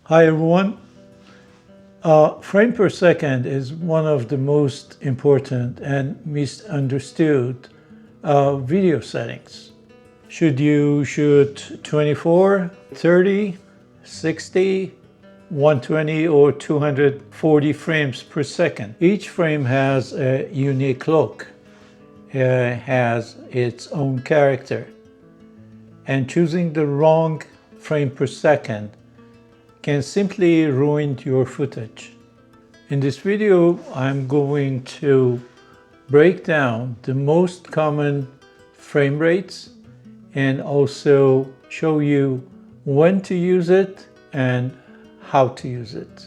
Hi everyone. Frame per second is one of the most important and misunderstood video settings. Should you shoot 24, 30, 60, 120 or 240 frames per second? Each frame has a unique look, has its own character, and choosing the wrong frame per second can simply ruin your footage. In this video, I'm going to break down the most common frame rates and also show you when to use it and how to use it.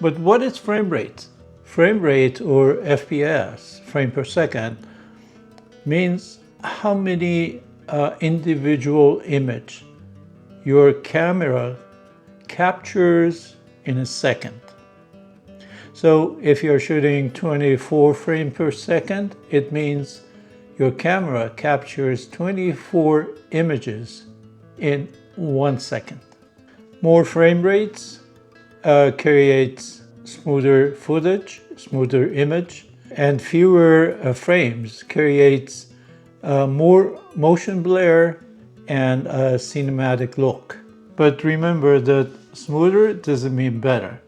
But what is frame rate? Frame rate, or FPS, frame per second, means how many individual image your camera captures in a second. So if you're shooting 24 frames per second, it means your camera captures 24 images in 1 second. More frame rates creates smoother footage, smoother image, and fewer frames creates more motion blur and a cinematic look. But remember that smoother doesn't mean better.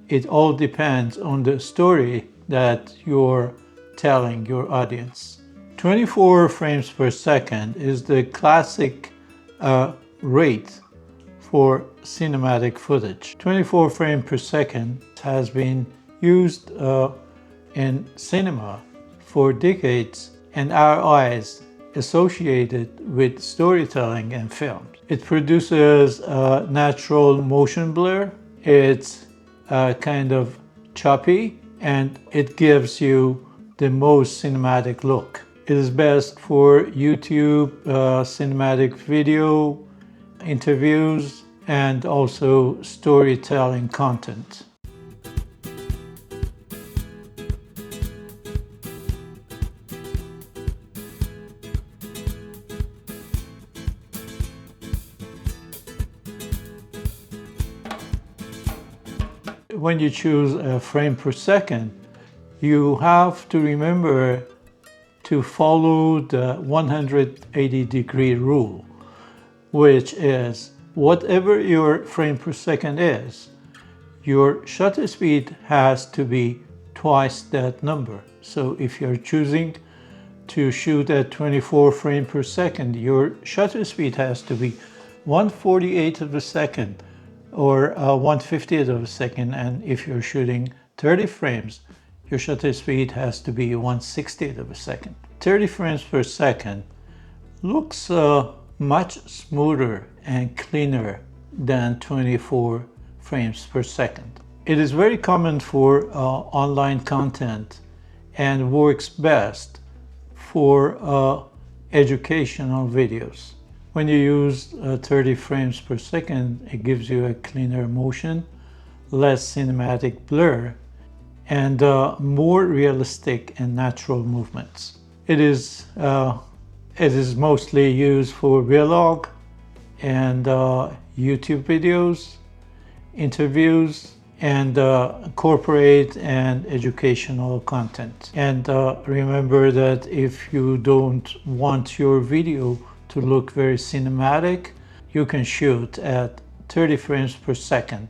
It all depends on the story that you're telling your audience. 24 frames per second is the classic rate for cinematic footage. 24 frames per second has been used in cinema for decades, and our eyes associated with storytelling and film. It produces a natural motion blur. It's kind of choppy, and it gives you the most cinematic look. It is best for YouTube, cinematic video, interviews, and also storytelling content. When you choose a frame per second, you have to remember to follow the 180-degree rule, which is whatever your frame per second is, your shutter speed has to be twice that number. So if you're choosing to shoot at 24 frames per second, your shutter speed has to be 1/48 of a second or 1/50th of a second, and if you're shooting 30 frames, your shutter speed has to be 1/60th of a second. 30 frames per second looks much smoother and cleaner than 24 frames per second. It is very common for online content and works best for educational videos. When you use 30 frames per second, it gives you a cleaner motion, less cinematic blur, and more realistic and natural movements. It is mostly used for vlog and YouTube videos, interviews, and corporate and educational content. And remember that if you don't want your video to look very cinematic, you can shoot at 30 frames per second.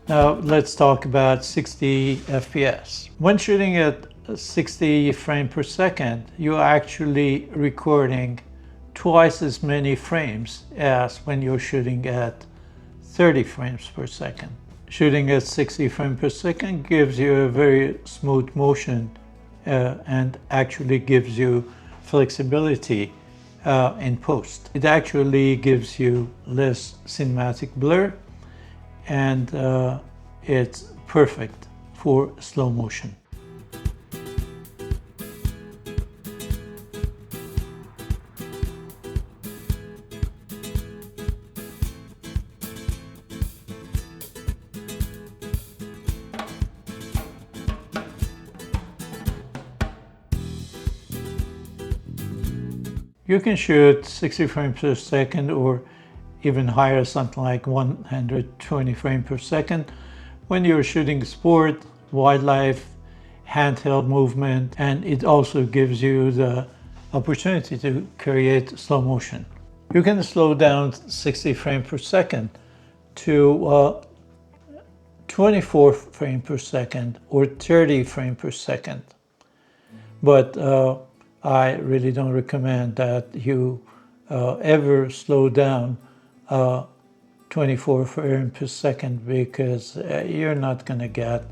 Now let's talk about 60 FPS. When shooting at 60 frames per second, you're actually recording twice as many frames as when you're shooting at 30 frames per second. Shooting at 60 frames per second gives you a very smooth motion and actually gives you flexibility in post. It actually gives you less cinematic blur, and it's perfect for slow motion. You can shoot 60 frames per second or even higher, something like 120 frames per second when you're shooting sport, wildlife, handheld movement, and it also gives you the opportunity to create slow motion. You can slow down 60 frames per second to 24 frames per second or 30 frames per second. But I really don't recommend that you ever slow down 24 frames per second, because you're not going to get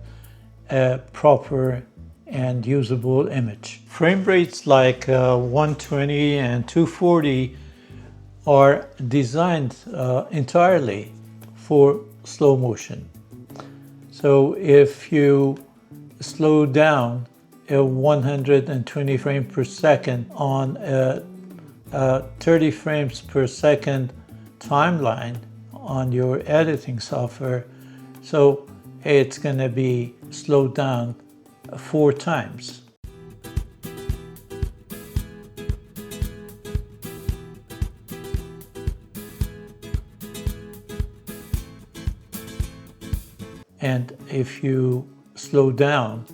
a proper and usable image. Frame rates like 120 and 240 are designed entirely for slow motion. So if you slow down a 120 frames per second on a 30 frames per second timeline on your editing software, so it's going to be slowed down 4 times. And if you slow down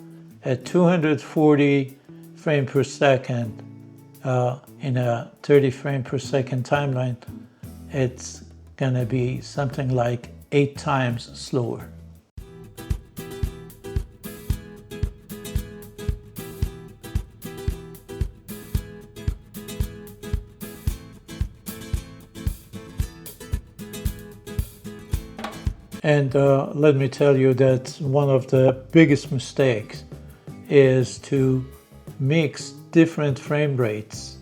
at 240 frames per second in a 30 frame per second timeline, it's going to be something like 8 times slower. And let me tell you that one of the biggest mistakes is to mix different frame rates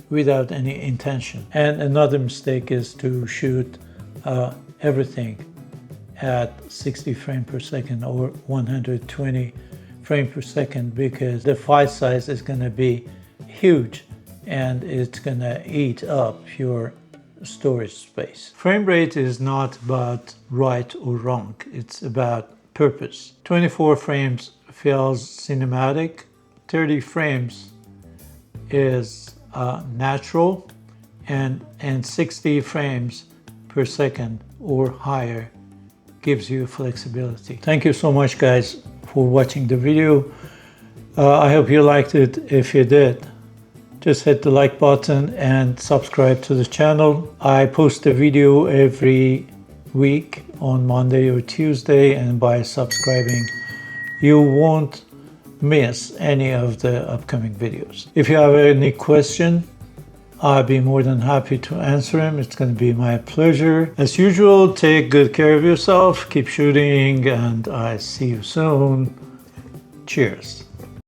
without any intention. And another mistake is to shoot everything at 60 frames per second or 120 frames per second, because the file size is going to be huge and it's going to eat up your storage space. Frame rate is not about right or wrong, it's about purpose. 24 frames feels cinematic, 30 frames is natural, and 60 frames per second or higher gives you flexibility. Thank you so much, guys, for watching the video. I hope you liked it. If you did, just hit the like button and subscribe to the channel. I post a video every week on Monday or Tuesday, and by subscribing you won't miss any of the upcoming videos. If you have any question, I'll be more than happy to answer them. It's going to be my pleasure. As usual, take good care of yourself, keep shooting, and I see you soon. Cheers.